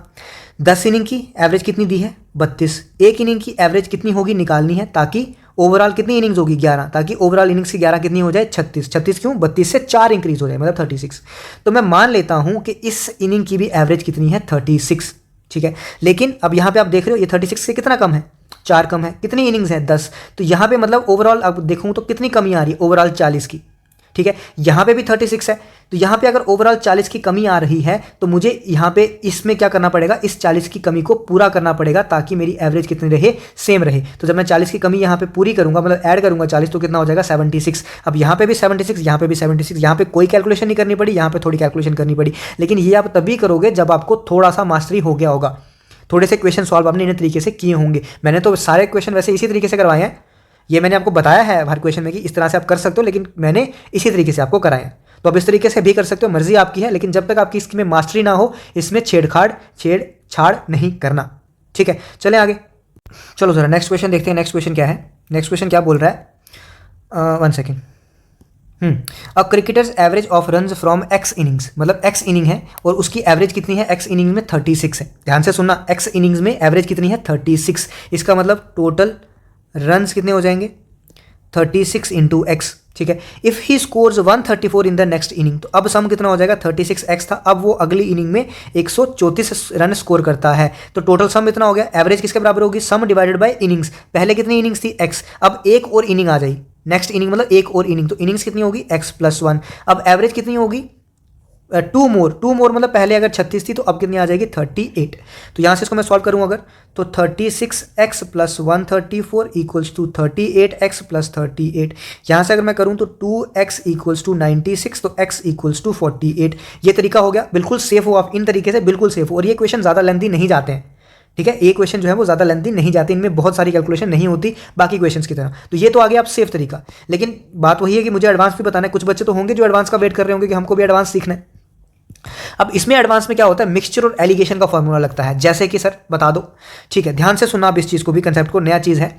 10 इनिंग की एवरेज कितनी दी है 32, एक इनिंग की एवरेज कितनी होगी निकालनी है, ताकि ओवरऑल कितनी इनिंग्स होगी 11, ताकि ओवरऑल इनिंग्स की 11 कितनी हो जाए 36। 36 क्यों, 32 से 4 इंक्रीज हो जाए, मतलब 36। तो मैं मान लेता हूं कि इस इनिंग की भी एवरेज कितनी है 36। ठीक है, लेकिन अब यहाँ पे आप देख रहे हो ये 36 से कितना कम है, 4 कम है, कितनी इनिंग्स है 10। तो यहाँ पे मतलब ओवरऑल अब देखूँ तो कितनी कमी आ रही है ओवरऑल 40 की। ठीक है, यहाँ पे भी 36 है, तो यहाँ पे अगर ओवरऑल 40 की कमी आ रही है तो मुझे यहाँ पे इसमें क्या करना पड़ेगा, इस 40 की कमी को पूरा करना पड़ेगा ताकि मेरी एवरेज कितनी रहे, सेम रहे। तो जब मैं 40 की कमी यहाँ पे पूरी करूंगा, मतलब ऐड करूंगा 40, तो कितना हो जाएगा 76। अब यहाँ पे भी 76, यहाँ पे भी 76, यहाँ पे कोई कैलकुलेशन नहीं करनी पड़ी, यहाँ पे थोड़ी कैलकुलेशन करनी पड़ी, लेकिन ये आप तभी करोगे जब आपको थोड़ा सा मास्टरी हो गया होगा, थोड़े से क्वेश्चन सॉल्व आपने इन तरीके से किए होंगे। मैंने तो सारे क्वेश्चन वैसे इसी तरीके से करवाए हैं, ये मैंने आपको बताया है हर क्वेश्चन में कि इस तरह से आप कर सकते हो, लेकिन मैंने इसी तरीके से आपको कराया। तो अब इस तरीके से भी कर सकते हो, मर्जी आपकी है, लेकिन जब तक आपकी इसमें मास्टरी ना हो इसमें छेड़छाड़ नहीं करना। ठीक है, चले आगे, चलो जरा नेक्स्ट क्वेश्चन देखते हैं। नेक्स्ट क्वेश्चन क्या है, नेक्स्ट क्वेश्चन क्या बोल रहा है, 1 second. A cricketers average of runs from x innings, मतलब एक्स इनिंग है और उसकी एवरेज कितनी है एक्स इनिंग में 36 है। ध्यान से सुनना, एक्स इनिंग्स में एवरेज कितनी है 36, इसका मतलब टोटल रन्स कितने हो जाएंगे 36 × x। ठीक है, if he scores 134 in the next inning, तो अब सम कितना हो जाएगा 36x था, अब वो अगली इनिंग में 134 रन स्कोर करता है, तो टोटल सम इतना हो गया। एवरेज किसके बराबर होगी, सम डिवाइडेड बाय इनिंग्स, पहले कितनी इनिंग्स थी x, अब एक और इनिंग आ जाई, नेक्स्ट इनिंग मतलब एक और इनिंग, तो इनिंग्स कितनी होगी x + 1। अब एवरेज कितनी होगी 2 मोर, मतलब पहले अगर 36 थी तो अब कितनी आ जाएगी 38। तो यहाँ से इसको मैं सॉल्व करूँ अगर, तो 36x + 134 = 38x + 38। यहाँ से अगर मैं करूँ तो 2x = 96, तो x = 48। ये तरीका हो गया, बिल्कुल सेफ हो आप इन तरीके से, बिल्कुल सेफ हो। और ये क्वेश्चन ज़्यादा लेंथी नहीं जाते हैं। ठीक है, ये क्वेश्चन जो है वो ज़्यादा लेंथी नहीं जाते, इनमें बहुत सारी कैलकुलेशन नहीं होती बाकी क्वेश्चंस की तरह। तो ये तो आ गया आप सेफ तरीका, लेकिन बात वही है कि मुझे एडवांस भी बताना है। कुछ बच्चे तो होंगे जो एडवांस का वेट कर रहे होंगे कि हमको भी एडवांस सीखना है। अब इसमें एडवांस में क्या होता है, मिक्सचर और एलिगेशन का फॉर्मूला लगता है, जैसे कि सर बता दो। ठीक है, ध्यान से सुनना आप इस चीज़ को भी, कंसेप्ट को, नया चीज़ है।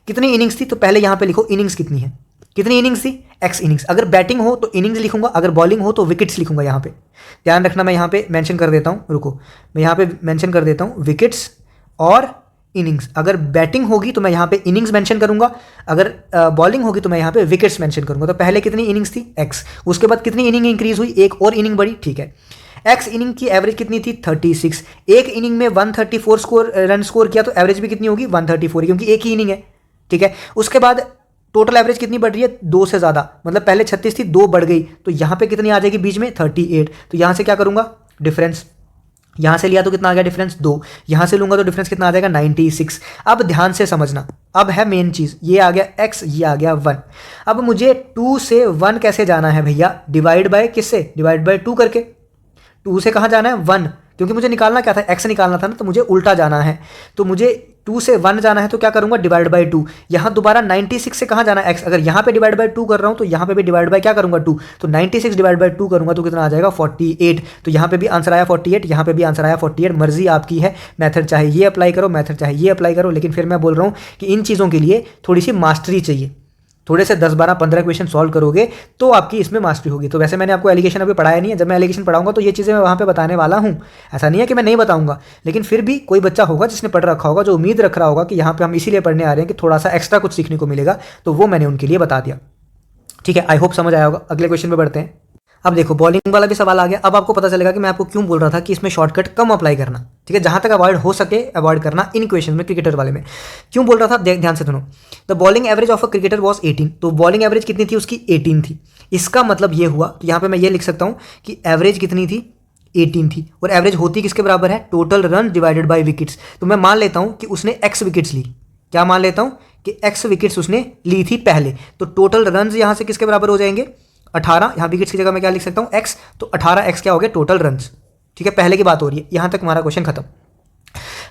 कितनी इनिंग्स थी, तो पहले यहाँ पे लिखो इनिंग्स कितनी है, कितनी इनिंग्स थी एक्स इनिंग्स। अगर बैटिंग हो तो इनिंग्स लिखूंगा, अगर बॉलिंग हो तो विकेट्स लिखूंगा। यहाँ पे ध्यान रखना, मैं यहाँ पे मेंशन कर देता हूँ, रुको मैं यहाँ पे मेंशन कर देता हूँ विकेट्स और इनिंग्स। अगर बैटिंग होगी तो मैं यहाँ पे इनिंग्स मेंशन करूंगा, अगर बॉलिंग होगी तो मैं यहाँ पे विकेट्स मेंशन करूंगा। तो पहले कितनी इनिंग्स थी एक्स, उसके बाद कितनी इनिंग इंक्रीज हुई, एक और इनिंग बढ़ी। ठीक है, एक्स इनिंग की एवरेज कितनी थी 36, एक इनिंग में 134 रन स्कोर किया, तो एवरेज भी कितनी होगी 134, क्योंकि एक ही इनिंग है। ठीक है, उसके बाद टोटल एवरेज कितनी बढ़ रही है 2 से ज़्यादा, मतलब पहले 36 थी 2 बढ़ गई, तो यहाँ पे कितनी आ जाएगी बीच में 38। तो यहाँ से क्या करूँगा डिफरेंस, यहाँ से लिया तो कितना आ गया डिफरेंस 2, यहाँ से लूंगा तो डिफरेंस कितना आ जाएगा 96। अब ध्यान से समझना, अब है मेन चीज़, ये आ गया x, ये आ गया 1। अब मुझे 2 से 1 कैसे जाना है भैया, डिवाइड बाय किससे, डिवाइड बाय 2 करके। 2 से कहाँ जाना है 1, क्योंकि मुझे निकालना क्या था x निकालना था ना, तो मुझे उल्टा जाना है। तो मुझे 2 से 1 जाना है तो क्या करूंगा डिवाइड बाय 2। यहाँ दोबारा 96 से कहाँ जाना है x, अगर यहाँ पे डिवाइड बाय 2 कर रहा हूँ तो यहाँ पे भी डिवाइड बाय क्या करूंगा 2, तो 96 डिवाइड बाय 2 करूंगा तो कितना आ जाएगा 48। तो यहाँ पे भी आंसर आया 48, यहाँ पे भी आंसर आया 48। मर्जी आपकी है, मेथड चाहे ये अप्लाई करो, मेथड चाहे ये अप्लाई करो, लेकिन फिर मैं बोल रहा हूँ कि इन चीज़ों के लिए थोड़ी सी मास्टरी चाहिए। थोड़े से 10, 12, 15 क्वेश्चन सॉल्व करोगे तो आपकी इसमें मास्टरी होगी। तो वैसे मैंने आपको एलिगेशन अभी पढ़ाया नहीं है, जब मैं एलिगेशन पढ़ाऊंगा तो ये चीज़ें मैं वहाँ पे बताने वाला हूँ, ऐसा नहीं है कि मैं नहीं बताऊंगा। लेकिन फिर भी कोई बच्चा होगा जिसने पढ़ रखा होगा, जो उम्मीद रख रहा होगा कि यहाँ पे हम इसीलिए पढ़ने आ रहे हैं कि थोड़ा सा एक्स्ट्रा कुछ सीखने को मिलेगा, तो वो मैंने उनके लिए बता दिया। ठीक है, आई होप समझ आया होगा। अगले क्वेश्चन पर बढ़ते हैं। अब देखो बॉलिंग वाला भी सवाल आ गया। अब आपको पता चलेगा कि मैं आपको क्यों बोल रहा था कि इसमें शॉर्टकट कम अप्लाई करना, ठीक है, जहां तक अवॉइड हो सके अवॉइड करना इन क्वेश्चन में, क्रिकेटर वाले में। क्यों बोल रहा था, ध्यान से सुनो। The bowling average of a cricketer was 18, तो बॉलिंग एवरेज कितनी थी उसकी, 18 थी। इसका मतलब ये हुआ, तो यहाँ पे मैं ये लिख सकता हूँ कि एवरेज कितनी थी, 18 थी। और एवरेज होती किसके बराबर है, total run divided by wickets. तो मैं मान लेता हूँ कि उसने एक्स विकेट्स ली, क्या मान लेता हूँ कि एक्स विकेट्स उसने ली थी पहले, तो टोटल रन यहाँ से किसके बराबर हो जाएंगे, 18। यहाँ विकेट्स की जगह मैं क्या लिख सकता हूँ, एक्स, तो 18x क्या हो गया, टोटल रन्स, ठीक है, पहले की बात हो रही है। यहाँ तक हमारा क्वेश्चन खत्म।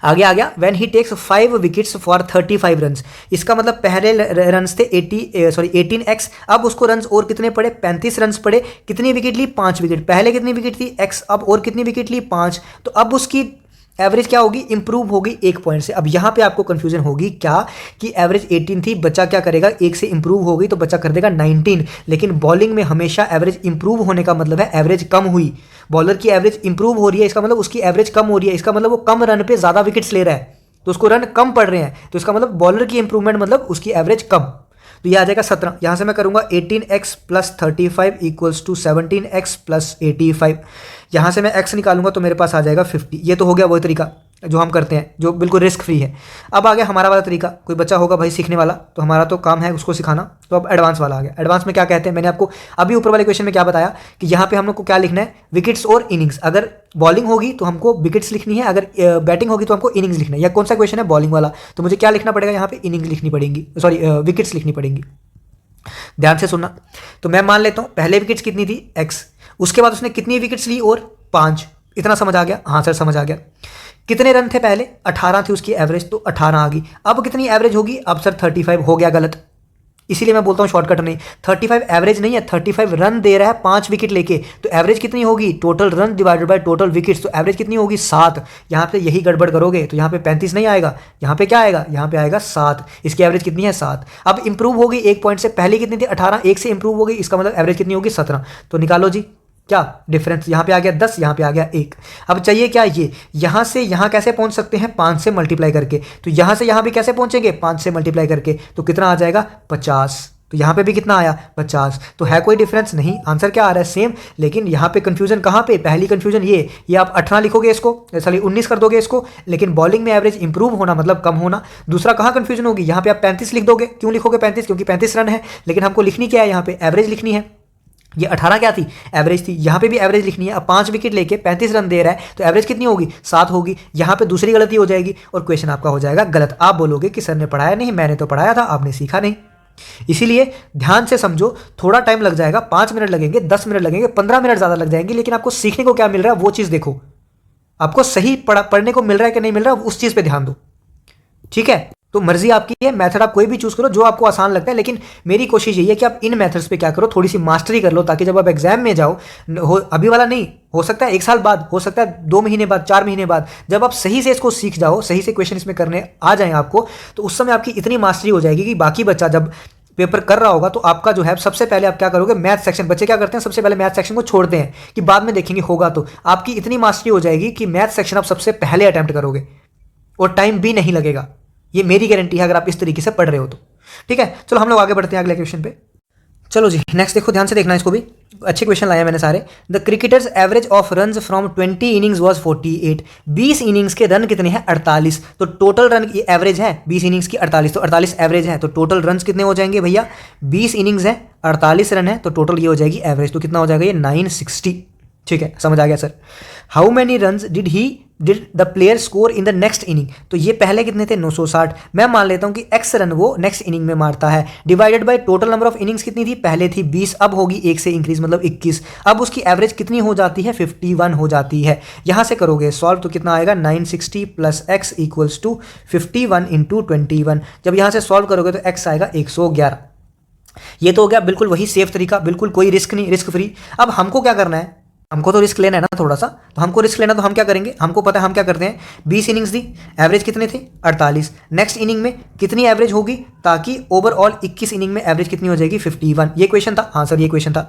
आगे आ गया, when he takes 5 wickets for 35 runs. इसका मतलब पहले रन्स थे 18x, अब उसको रन्स और कितने पड़े, 35 रन्स पड़े। कितनी विकेट ली, 5 विकेट। पहले कितनी विकेट थी, x, अब और कितनी विकेट ली, 5। तो अब उसकी एवरेज क्या होगी, इंप्रूव होगी 1 पॉइंट से। अब यहाँ पे आपको कंफ्यूजन होगी क्या कि एवरेज 18 थी, बच्चा क्या करेगा, 1 से इंप्रूव हो गई तो बच्चा कर देगा 19। लेकिन बॉलिंग में हमेशा एवरेज इंप्रूव होने का मतलब है एवरेज कम हुई। बॉलर की एवरेज इंप्रूव हो रही है, इसका मतलब उसकी एवरेज कम हो रही है, इसका मतलब वो कम रन पे ज़्यादा विकेट्स ले रहा है, तो उसको रन कम पड़ रहे हैं, तो इसका मतलब बॉलर की इंप्रूवमेंट मतलब उसकी एवरेज कम। तो ये आ जाएगा 17। यहाँ से मैं करूँगा 18x plus 35 equals to 17x plus 85। यहाँ से मैं x निकालूंगा तो मेरे पास आ जाएगा 50। ये तो हो गया वही तरीका जो हम करते हैं, जो बिल्कुल रिस्क फ्री है। अब आ गया हमारा वाला तरीका। कोई बच्चा होगा भाई सीखने वाला, तो हमारा तो काम है उसको सिखाना। तो अब एडवांस वाला आ गया। एडवांस में क्या कहते हैं, मैंने आपको अभी ऊपर वाले क्वेश्चन में क्या बताया कि यहाँ पे हम लोग को क्या लिखना है, विकेट्स और इनिंग्स। अगर बॉलिंग होगी तो हमको विकेट्स लिखनी है, अगर बैटिंग होगी तो हमको इनिंग्स लिखना है। या कौन सा क्वेश्चन है, बॉलिंग वाला, तो मुझे क्या लिखना पड़ेगा यहाँ पे, इनिंग्स लिखनी पड़ेगी, सॉरी विकेट्स लिखनी पड़ेंगी। ध्यान से सुनना। तो मैं मान लेता हूं पहले विकेट्स कितनी थी, एक्स, उसके बाद उसने कितनी विकेट्स ली, और 5। इतना समझ आ गया, हाँ सर समझ आ गया। कितने रन थे पहले, 18 थी उसकी एवरेज, तो 18 आ गई। अब कितनी एवरेज होगी, अब सर 35 हो गया, गलत। इसीलिए मैं बोलता हूं शॉर्टकट नहीं, 35 एवरेज नहीं है, 35 रन दे रहा है 5 विकेट लेके, तो एवरेज कितनी होगी, total run divided by total wickets, तो एवरेज कितनी होगी, 7। यहाँ पे यही गड़बड़ करोगे तो यहाँ पे 35 नहीं आएगा, यहाँ पे क्या आएगा, यहाँ पे आएगा 7। इसकी एवरेज कितनी है, 7। अब इंप्रूव होगी 1 पॉइंट से, पहले कितनी थी 18, 1 से इंप्रूव होगी, इसका मतलब एवरेज कितनी होगी, 17। तो निकालो जी क्या डिफरेंस, यहाँ पे आ गया 10, यहाँ पे आ गया 1। अब चाहिए क्या, ये यहाँ से यहाँ कैसे पहुँच सकते हैं, 5 से मल्टीप्लाई करके। तो यहाँ से यहाँ भी कैसे पहुँचेंगे, 5 से मल्टीप्लाई करके, तो कितना आ जाएगा, 50। तो यहाँ पे भी कितना आया, 50। तो है कोई डिफरेंस नहीं, आंसर क्या आ रहा है, सेम। लेकिन यहाँ पे कंफ्यूजन कहाँ पे, पहली कंफ्यूजन ये आप 18 लिखोगे इसको, सॉरी 19 कर दोगे इसको, लेकिन बॉलिंग में एवरेज इंप्रूव होना मतलब कम होना। दूसरा कहाँ कंफ्यूजन होगी, यहाँ पे आप 35 लिख दोगे। क्यों लिखोगे 35, क्योंकि 35 रन है, लेकिन हमको लिखनी क्या है, यहाँ पे एवरेज लिखनी है। ये 18 क्या थी, एवरेज थी, यहाँ पे भी एवरेज लिखनी है। अब 5 विकेट लेके 35 रन दे रहा है, तो एवरेज कितनी होगी, 7 होगी। यहाँ पे दूसरी गलती हो जाएगी और क्वेश्चन आपका हो जाएगा गलत। आप बोलोगे कि सर ने पढ़ाया नहीं, मैंने तो पढ़ाया था, आपने सीखा नहीं। इसीलिए ध्यान से समझो, थोड़ा टाइम लग जाएगा, 5 मिनट लगेंगे, 10 मिनट लगेंगे, 15 मिनट ज़्यादा लग जाएंगे, लेकिन आपको सीखने को क्या मिल रहा है वो चीज़ देखो। आपको सही पढ़ने को मिल रहा है कि नहीं मिल रहा है, उस चीज़ पे ध्यान दो, ठीक है। तो मर्जी आपकी है, मेथड आप कोई भी चूज करो जो आपको आसान लगता है, लेकिन मेरी कोशिश यही है कि आप इन मेथड्स पे क्या करो, थोड़ी सी मास्टरी कर लो, ताकि जब आप एग्जाम में जाओ, अभी वाला नहीं, हो सकता है 1 साल बाद, हो सकता है 2 महीने बाद, 4 महीने बाद, जब आप सही से इसको सीख जाओ, सही से क्वेश्चन इसमें करने आ जाए आपको, तो उस समय आपकी इतनी मास्टरी हो जाएगी कि बाकी बच्चा जब पेपर कर रहा होगा तो आपका जो है, सबसे पहले आप क्या करोगे, मैथ सेक्शन, बच्चे क्या करते हैं सबसे पहले मैथ सेक्शन को छोड़ते हैं कि बाद में देखेंगे होगा, तो आपकी इतनी मास्टरी हो जाएगी कि मैथ सेक्शन आप सबसे पहले अटेम्प्ट करोगे और टाइम भी नहीं लगेगा। ये मेरी गारंटी है अगर आप इस तरीके से पढ़ रहे हो तो, ठीक है। चलो हम लोग आगे बढ़ते हैं अगले क्वेश्चन पे। चलो जी नेक्स्ट देखो, ध्यान से देखना, इसको भी अच्छे क्वेश्चन लाया मैंने सारे। The cricketers average of runs from 20 innings was 48। 20 innings के रन कितने हैं, 48। तो टोटल रन की एवरेज है 20 इनिंग्स की 48, तो 48 एवरेज है, तो टोटल रन कितने हो जाएंगे भैया, 20 इनिंग्स है, 48 रन है, तो टोटल ये हो जाएगी एवरेज, तो कितना हो जाएगा ये 960। ठीक है, समझ आ गया sir. How many runs did the player score in the next inning. तो ये पहले कितने थे, 960। मैं मान लेता हूं कि x रन वो नेक्स्ट इनिंग में मारता है, divided by total number of innings कितनी थी, पहले थी 20, अब होगी 1 से इंक्रीज मतलब 21। अब उसकी एवरेज कितनी हो जाती है, 51 हो जाती है। यहां से करोगे सॉल्व तो कितना आएगा, 960 plus x equals to 51 into 21। जब यहां से सॉल्व करोगे तो x आएगा 111। ये तो हो गया बिल्कुल वही सेफ तरीका, बिल्कुल कोई रिस्क नहीं, रिस्क फ्री। अब हमको क्या करना है, हमको तो रिस्क लेना है ना थोड़ा सा, तो हमको रिस्क लेना, तो हम क्या करेंगे, हमको पता है हम क्या करते हैं, 20 इनिंग्स दी, एवरेज कितने थे 48, नेक्स्ट इनिंग में कितनी एवरेज होगी ताकि ओवरऑल 21 इनिंग में एवरेज कितनी हो जाएगी 51। ये क्वेश्चन था, हाँ सर ये क्वेश्चन था।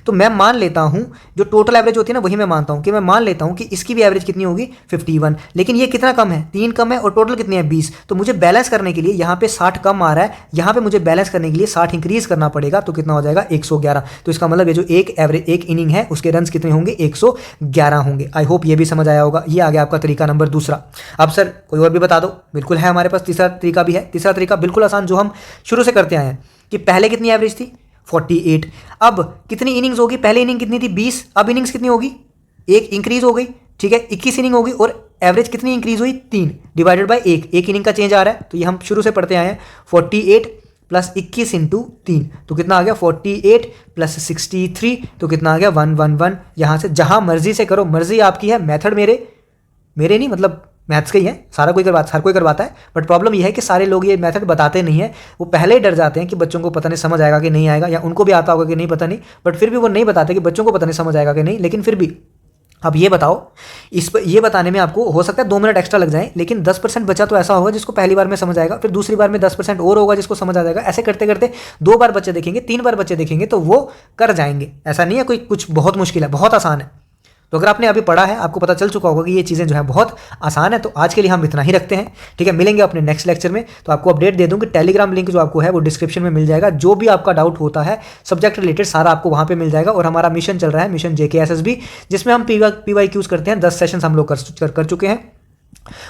तो मैं मान लेता हूँ जो टोटल एवरेज होती है ना वही मैं मानता हूँ कि मैं मान लेता हूँ कि इसकी भी एवरेज कितनी होगी 51, लेकिन ये कितना कम है, 3 कम है और टोटल कितनी है 20। तो मुझे बैलेंस करने के लिए यहाँ पे 60 कम आ रहा है, यहाँ पे मुझे बैलेंस करने के लिए 60 इंक्रीज करना पड़ेगा, तो कितना हो जाएगा 111। तो इसका मतलब ये जो एक इनिंग है उसके रन कितने होंगे 111 होंगे। आई होप ये भी समझ आया होगा। ये आ गया आपका तरीका नंबर दूसरा। अब सर कोई और भी बता दो, बिल्कुल है हमारे पास तीसरा तरीका भी है। तीसरा तरीका बिल्कुल आसान जो हम शुरू से करते आए हैं कि पहले कितनी एवरेज थी 48, अब कितनी इनिंग्स होगी, पहले इनिंग कितनी थी 20, अब इनिंग्स कितनी होगी, एक इंक्रीज हो गई, ठीक है 21 इनिंग होगी और एवरेज कितनी इंक्रीज हुई 3 डिवाइडेड बाय एक इनिंग का चेंज आ रहा है। तो ये हम शुरू से पढ़ते आए हैं 48 प्लस 21 इंटू 3 तो कितना आ गया 48 प्लस 63 तो कितना आ गया 111। यहाँ से जहाँ मर्जी से करो, मर्जी आपकी है, मेथड मेरे नहीं, मतलब मैथ्स के ही है, हर कोई करवाता है। बट प्रॉब्लम यह है कि सारे लोग ये मेथड बताते नहीं है, वो पहले ही डर जाते हैं कि बच्चों को पता नहीं समझ आएगा कि नहीं आएगा, या उनको भी आता होगा कि नहीं पता नहीं, बट फिर भी वो नहीं बताते कि बच्चों को पता नहीं समझ आएगा कि नहीं। लेकिन फिर भी अब ये बताओ, इस पर ये बताने में आपको हो सकता है 2 मिनट एक्स्ट्रा लग जाए, लेकिन 10% बचा तो ऐसा होगा जिसको पहली बार में समझ आएगा, फिर दूसरी बार में 10% और होगा जिसको समझ आ जाएगा। ऐसे करते करते 2 बार बच्चे देखेंगे, 3 बार बच्चे देखेंगे तो वो कर जाएंगे। ऐसा नहीं है कोई कुछ बहुत मुश्किल है, बहुत आसान है। तो अगर आपने अभी पढ़ा है, आपको पता चल चुका होगा कि ये चीज़ें जो है बहुत आसान है। तो आज के लिए हम इतना ही रखते हैं, ठीक है। मिलेंगे अपने नेक्स्ट लेक्चर में। तो आपको अपडेट दे दूं कि टेलीग्राम लिंक जो आपको है वो डिस्क्रिप्शन में मिल जाएगा। जो भी आपका डाउट होता है सब्जेक्ट रिलेटेड सारा आपको वहाँ पे मिल जाएगा। और हमारा मिशन चल रहा है, मिशन JKSSB, जिसमें हम PYQs करते हैं। 10 सेशंस हम लोग कर चुके हैं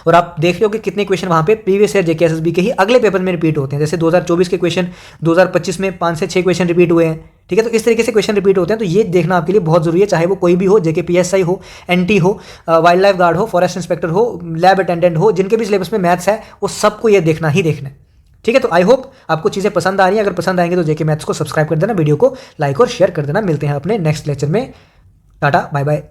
और आप देख लो कि कितने क्वेश्चन वहाँ पे प्रीवियस ईयर JKSSB के ही अगले पेपर में रिपीट होते हैं। जैसे 2024 के क्वेश्चन 2025 में 5 से 6 क्वेश्चन रिपीट हुए हैं, ठीक है। तो इस तरीके से क्वेश्चन रिपीट होते हैं। तो ये देखना आपके लिए बहुत जरूरी है, चाहे वो कोई भी हो, JKPSI हो, NT हो, वाइल्ड लाइफ गार्ड हो, फॉरेस्ट इंस्पेक्टर हो, लैब अटेंडेंट हो, जिनके भी सिलेबस में मैथ्स है वो सबको ये देखना ही देखना है, ठीक है। तो आई होप आपको चीज़ें पसंद आ रही हैं। अगर पसंद आएंगे तो JK मैथ्स को सब्सक्राइब कर देना, वीडियो को लाइक और शेयर कर देना। मिलते हैं अपने नेक्स्ट लेक्चर में। Tata bye bye.